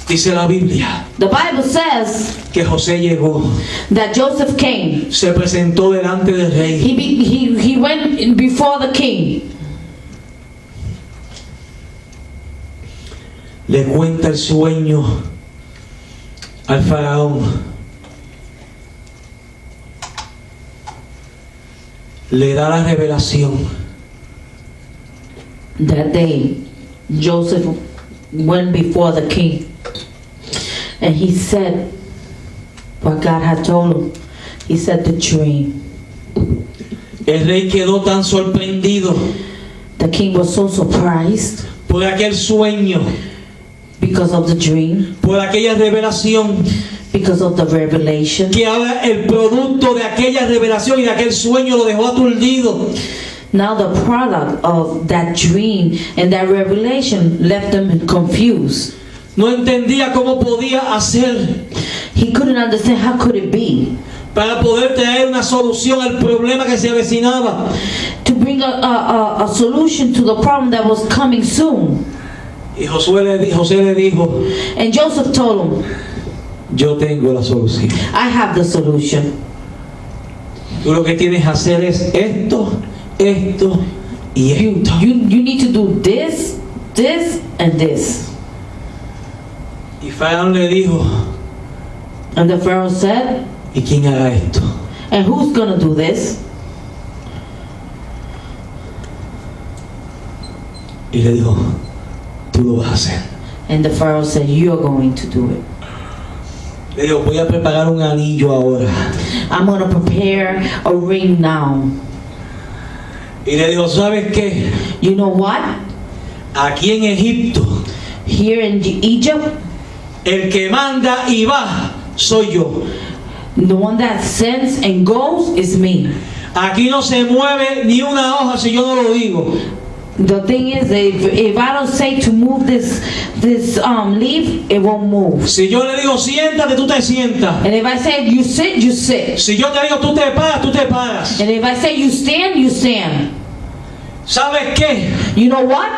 Dice la Biblia The Bible says que José llegó, that Joseph came. se presentó delante del rey. He went before the king. Le cuenta el sueño al faraón. Le da la revelación. That day, Joseph went before the king. And he said what God had told him. He said the dream. El rey quedó tan sorprendido The king was so surprised por aquel sueño, because of the dream, por aquella revelación, because of the revelation, que ahora el producto de aquella revelación y de aquel sueño lo dejó aturdido. now the product of that dream and that revelation left him confused. No entendía cómo podía hacer He couldn't understand how could it be para poder traer una solución al problema que se avecinaba. to bring a solution to the problem that was coming soon. Y José le dijo, And Joseph told him, yo tengo la solución. I have the solution. Tú lo que tienes que hacer es esto, esto y esto. You need to do this, this, and this. Y Faraón le dijo, And the Pharaoh said, ¿y quién hará esto? and who's gonna do this? Y le dijo, tú lo vas a hacer. And the Pharaoh said, you're going to do it. Le dijo, voy a preparar un anillo ahora. I'm gonna prepare a ring now. Y le dijo, ¿sabes qué? You know what? Aquí en Egipto, Here in Egypt, el que manda y va soy yo. the one that sends and goes is me. Aquí no se mueve ni una hoja si yo no lo digo. The thing is, if I don't say to move this leaf, it won't move. Si yo le digo siéntate, tú te sientas. And if I say you sit, you sit. Si yo te digo tú te paras, tú te paras. And if I say you stand, you stand. ¿Sabes qué? You know what?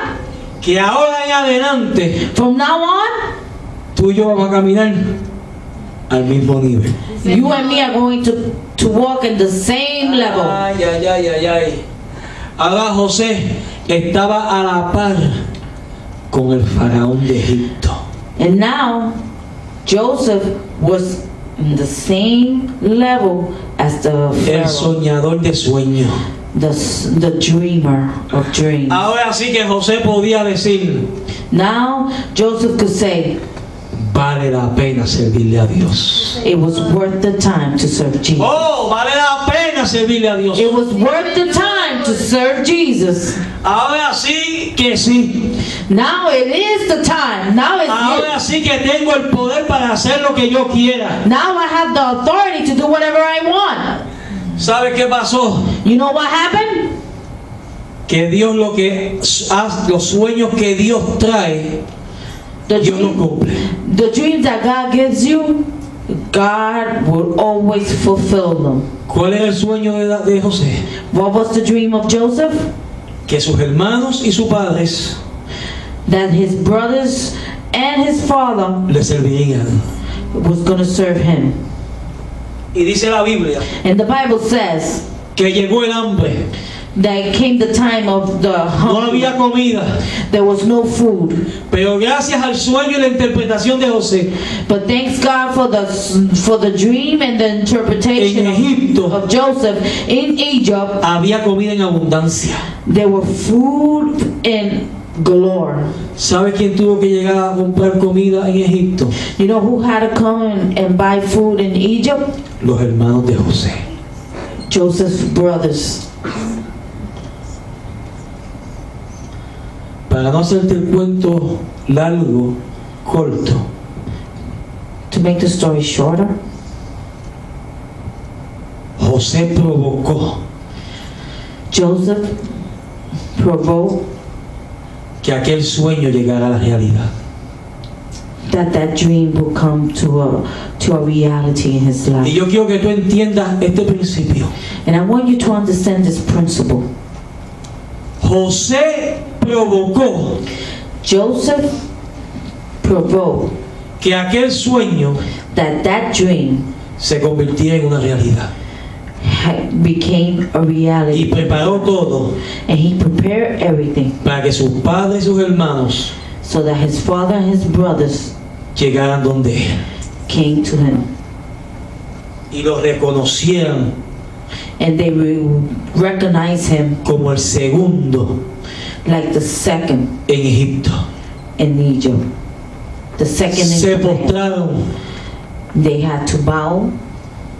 Que ahora en adelante From now on, tú y yo vamos a caminar al mismo nivel. you and me are going to walk in the same level. Ay, ay, ay, ay, ay. Ahora José estaba a la par con el faraón de Egipto. And now, Joseph was in the same level as the El Pharaoh, soñador de sueños. the dreamer of dreams. Ahora sí que José podía decir, Now, Joseph could say, vale la pena servirle a Dios. it was worth the time to serve Jesus. Oh, vale la pena servirle a Dios. It was worth the time to serve Jesus. Ahora sí que sí. Now it is the time. Now Ahora it's sí que tengo el poder para hacer lo que yo quiera. now I have the authority to do whatever I want. ¿Sabe qué pasó? You know what happened? Que Dios los sueños que Dios trae, The, Dios los dream, cumple. the dreams that God gives you, God will always fulfill them. ¿Cuál era el sueño de José? What was the dream of Joseph? Que sus hermanos y sus padres That his brothers and his father le servirían. was going to serve him. Y dice la Biblia And the Bible says que llegó el hambre. that came the time of the No hunger. había comida. There was no food. Pero gracias al sueño y la interpretación de José, But thanks God for the dream and the interpretation en Egipto of Joseph in Egypt. había comida en abundancia. There were food in galore. ¿Sabe quién tuvo que llegar a comprar comida en Egipto? You know who had to come and buy food in Egypt? Los hermanos de José. Joseph's brothers. Para no hacerte el cuento largo, corto, To make the story shorter, José provocó Joseph provoked que aquel sueño llegara a la realidad. that dream will come to a reality in his Y life. yo quiero que tú entiendas este principio. And I want you to understand this principle. José provocó Joseph provoked que aquel sueño that dream se convirtiera en una realidad. became a Y reality. preparó todo And he prepared everything para que sus padres y sus hermanos so that his father and his brothers llegaran donde él came to him. y lo reconocieran And they will recognize him como el segundo like the second en Egipto. in Egypt. The second se in command. postraron They had to bow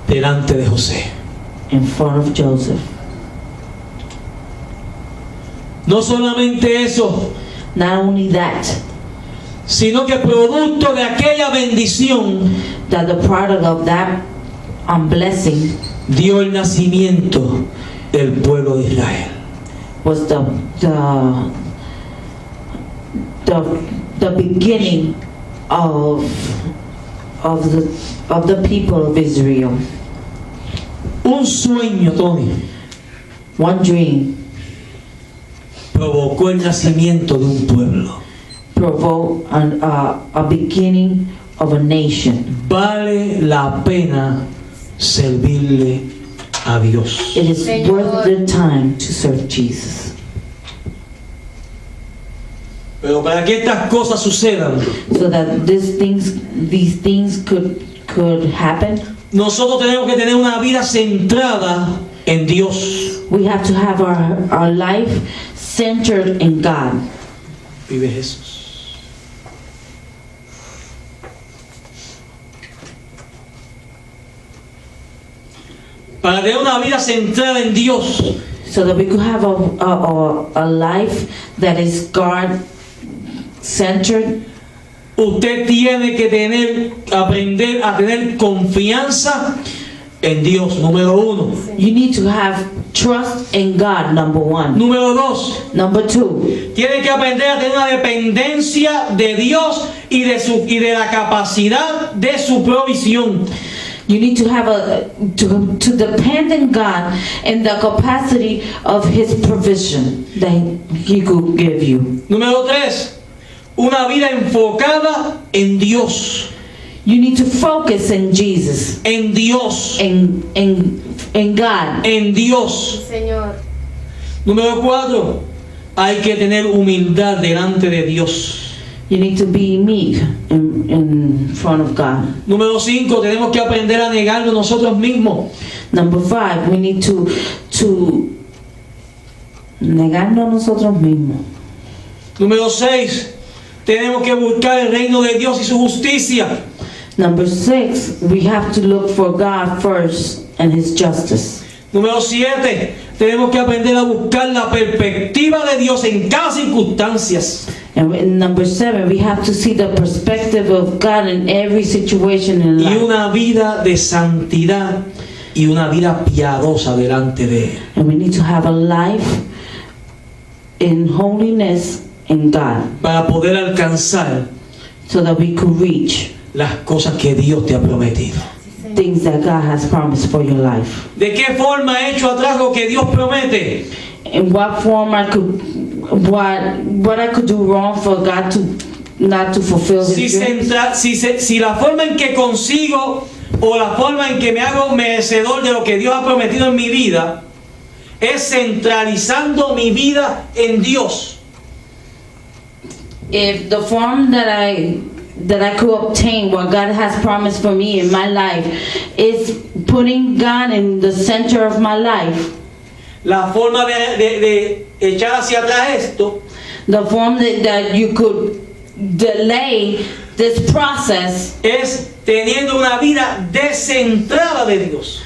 delante de José. in front of Joseph. No solamente eso, Not only that, sino que producto de aquella bendición that the product of that blessing dio el nacimiento del pueblo de Israel. was the beginning of the people of Israel. Un sueño, Tony, One dream provocó el nacimiento de un pueblo. provoked a beginning of a nation. Vale la pena servirle a Dios. It is Señor. worth the time to serve Jesus. Pero para que estas cosas sucedan, So that these things could happen, nosotros tenemos que tener una vida centrada en Dios. we have to have our life centered in God. Vive Jesús. Para tener una vida centrada en Dios, So that we could have a life that is God centered. usted tiene que aprender a tener confianza en Dios, número uno. You need to have trust in God, number one. Número dos, Number two, tiene que aprender a tener una dependencia de Dios y de la capacidad de su provisión. you need to have to depend on God and the capacity of His provision that He could give you. Número tres, una vida enfocada en Dios. You need to focus in Jesus, En Dios. in God. En Dios. Señor. Número cuatro, hay que tener humildad delante de Dios. You need to be meek in front of God. Número cinco, tenemos que aprender a negarnos nosotros mismos. Number five, we need to negarnos nosotros mismos. Número seis, tenemos que buscar el reino de Dios y su justicia. Number six, we have to look for God first and His justice. Número siete, tenemos que aprender a buscar la perspectiva de Dios en cada circunstancia. And in number seven, we have to see the perspective of God in every situation in Y life. una vida de santidad y una vida piadosa delante de Él. And we need to have a life in holiness in God Para poder alcanzar so that we could reach las cosas que Dios te ha prometido. things that God has promised for your life. ¿De qué forma he hecho atrás lo que Dios promete? In what form I could, what I could do wrong for God to not to fulfill His dreams. Si la forma en que consigo o la forma en que me hago merecedor de lo que Dios ha prometido en mi vida es centralizando mi vida en Dios. If the form that I could obtain what God has promised for me in my life is putting God in the center of my life, La forma de echar hacia atrás esto the form that you could delay this process es teniendo una vida descentrada de Dios.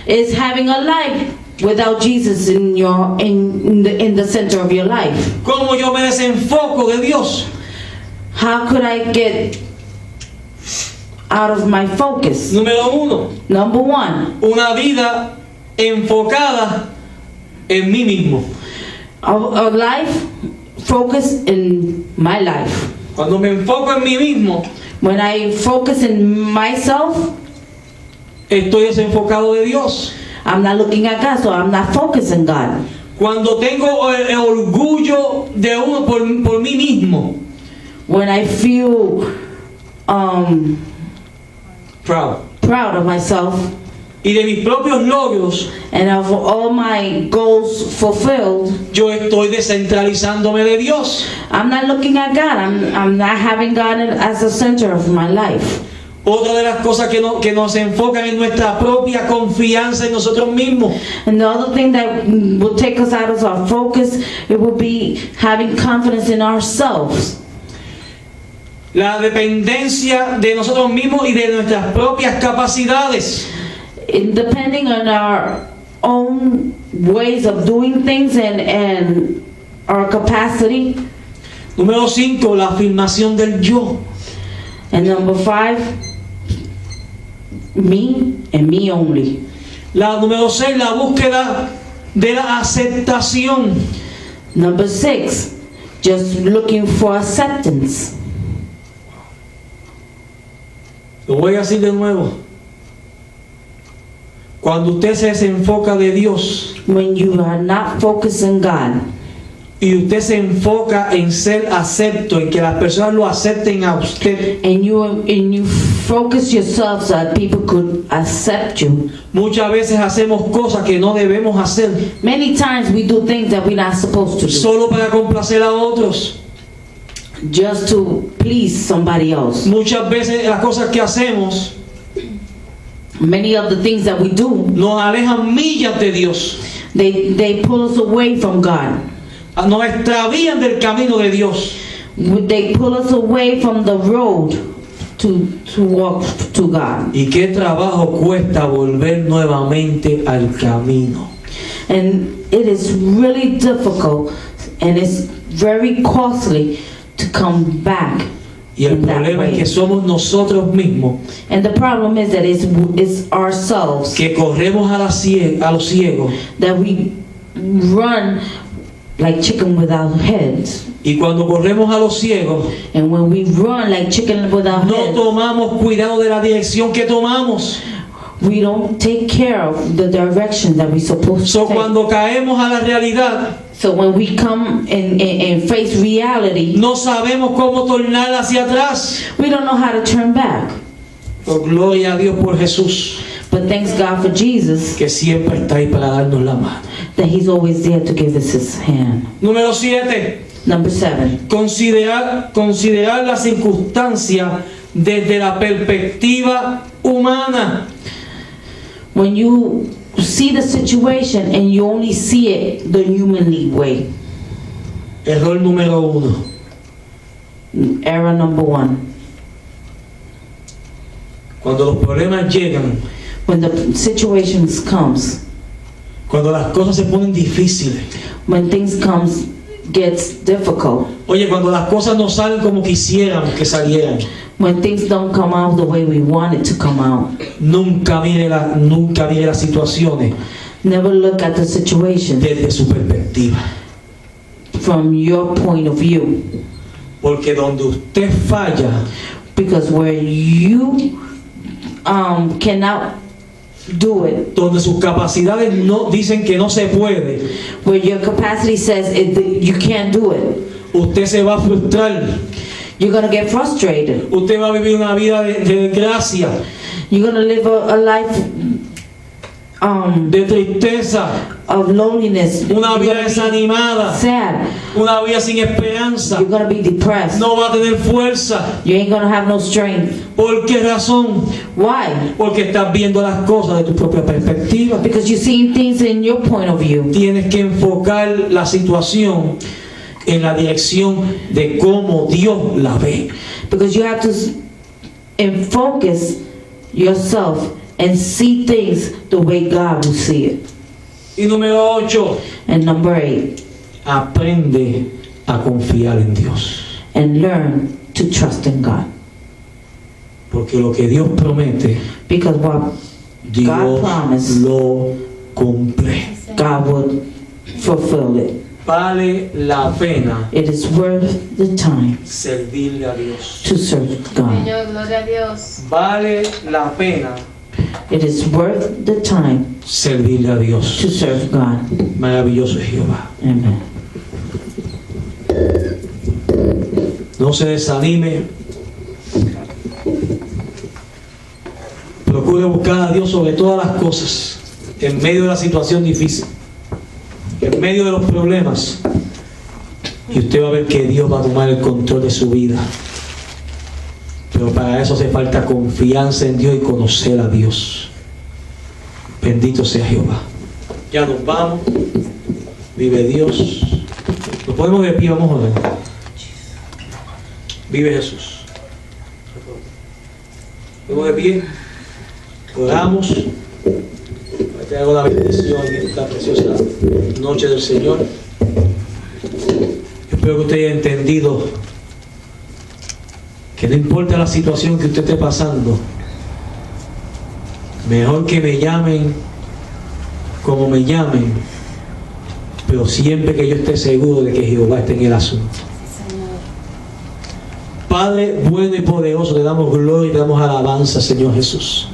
is having a life without Jesus in the center of your life. ¿Cómo yo me desenfoco de Dios? How could I get out of my focus? Número uno, Number one, una vida enfocada en mí mismo. a life focused in my life. Cuando me enfoco en mí mismo, When I focus in myself, estoy desenfocado de Dios. I'm not looking at God, so I'm not focused on God. Cuando tengo el orgullo de uno por mí mismo, When I feel proud, proud of myself y de mis propios logros, and of all my goals fulfilled, yo estoy descentralizándome de Dios. I'm not looking at God. I'm not having God as the center of my life. Otra de las cosas que nos enfocan en nuestra propia confianza en nosotros mismos. And the other thing that will take us out of our focus, it will be having confidence in ourselves. La dependencia de nosotros mismos y de nuestras propias capacidades. Depending on our own ways of doing things and our capacity. Número 5, la afirmación del yo. And number 5, me and me only. La número 6, la búsqueda de la aceptación. Number 6, just looking for acceptance. Lo voy a decir de nuevo. Cuando usted se desenfoca de Dios When you are not focused on God, y usted se enfoca en ser acepto, en que las personas lo acepten a usted, and you focus yourself so that people could accept you. muchas veces hacemos cosas que no debemos hacer Many times we do things that we're not supposed to do, solo para complacer a otros. just to please somebody else. Muchas veces las cosas que hacemos Many of the things that we do, nos alejan millas de Dios, they pull us away from God. nos extravían del camino de Dios. They pull us away from the road to walk to God. Y qué trabajo cuesta volver nuevamente al camino. And it is really difficult and it's very costly to come back. Y el in that problema es way. que somos nosotros mismos And the problem is that it's ourselves que corremos a los ciegos, that we run like chicken without heads. y cuando corremos a los ciegos And when we run like chicken without no heads, tomamos cuidado de la dirección que tomamos. we don't take care of the direction that we're supposed to So take. cuando caemos a la realidad So when we come and face reality, no sabemos cómo tornar hacia atrás. we don't know how to turn back. Oh, gloria a Dios por Jesús, But thanks God for Jesus, que siempre está ahí para darnos la mano. that He's always there to give us His hand. Número 7, Number 7, considerar la circunstancia desde la perspectiva humana. when you see the situation and you only see it the humanly way. Error número 1. Error number 1. Cuando los problemas llegan, When the situations comes, cuando las cosas se ponen difíciles, when things gets difficult, oye, cuando las cosas no salen como quisiéramos que salieran, when things don't come out the way we want it to come out, nunca mire las situaciones never look at the situation desde su perspectiva. from your point of view. Porque donde usted falla, Because where you cannot do it, donde sus capacidades no dicen que no se puede, where your capacity says you can't do it, usted se va a frustrar. you're going to get frustrated. Usted va a vivir una vida de desgracia, You're going to live a life de tristeza, of loneliness. una You're vida gonna be desanimada, sad. una vida sin esperanza. You're going to be depressed. No va a tener fuerza. You ain't going to have no strength. ¿Por qué razón? Why? Porque estás viendo las cosas de tu propia perspectiva. Because you're seeing things in your point of view. Tienes que enfocar la situación en la dirección de cómo Dios la ve. Because you have to focus yourself and see things the way God will see it. Y número 8, And number 8, aprende a confiar en Dios. and learn to trust in God. Porque lo que Dios promete, Because what Dios promised. lo cumple. God would fulfill it. Vale la pena It is worth the time servirle a Dios. to serve God. Señor, gloria a Dios. Vale la pena It is worth the time servirle a Dios. to serve God. Maravilloso es Jehová. Amen. No se desanime. Procure buscar a Dios sobre todas las cosas, en medio de la situación difícil, en medio de los problemas, y usted va a ver que Dios va a tomar el control de su vida. Pero para eso hace falta confianza en Dios y conocer a Dios. Bendito sea Jehová. Ya nos vamos. Vive Dios. Nos ponemos de pie, vamos a orar. Vive Jesús. Luego de pie, oramos. Te hago la bendición en esta preciosa noche del Señor. Espero que usted haya entendido que no importa la situación que usted esté pasando, mejor que me llamen como me llamen, pero siempre que yo esté seguro de que Jehová esté en el asunto. Padre bueno y poderoso, te damos gloria y te damos alabanza, Señor Jesús.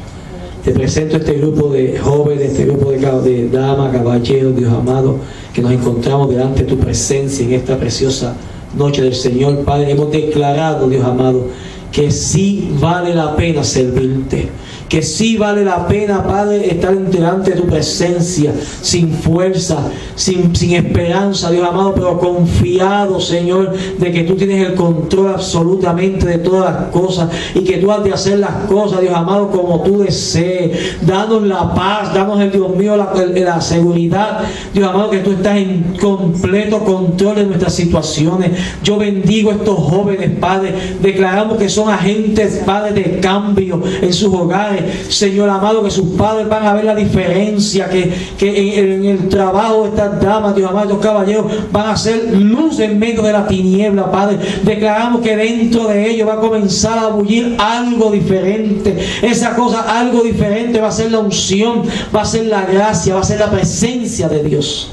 Te presento este grupo de jóvenes, este grupo de damas, caballeros, Dios amado, que nos encontramos delante de tu presencia en esta preciosa noche del Señor. Padre, hemos declarado, Dios amado, que sí vale la pena servirte, que sí vale la pena, Padre, estar delante de tu presencia, sin fuerza, sin esperanza, Dios amado, pero confiado, Señor, de que tú tienes el control absolutamente de todas las cosas y que tú has de hacer las cosas, Dios amado, como tú desees. Danos la paz, danos, el Dios mío, la seguridad, Dios amado, que tú estás en completo control de nuestras situaciones. Yo bendigo a estos jóvenes, Padre, declaramos que son agentes, Padre, de cambio en sus hogares. Señor amado, que sus padres van a ver la diferencia, que en el trabajo de estas damas, Dios amado, estos caballeros van a ser luz en medio de la tiniebla, Padre. Declaramos que dentro de ellos va a comenzar a bullir algo diferente. Esa cosa, algo diferente, va a ser la unción, va a ser la gracia, va a ser la presencia de Dios.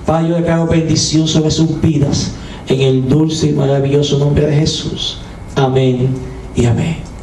Padre, yo declaro bendición sobre sus vidas en el dulce y maravilloso nombre de Jesús. Amén y amén.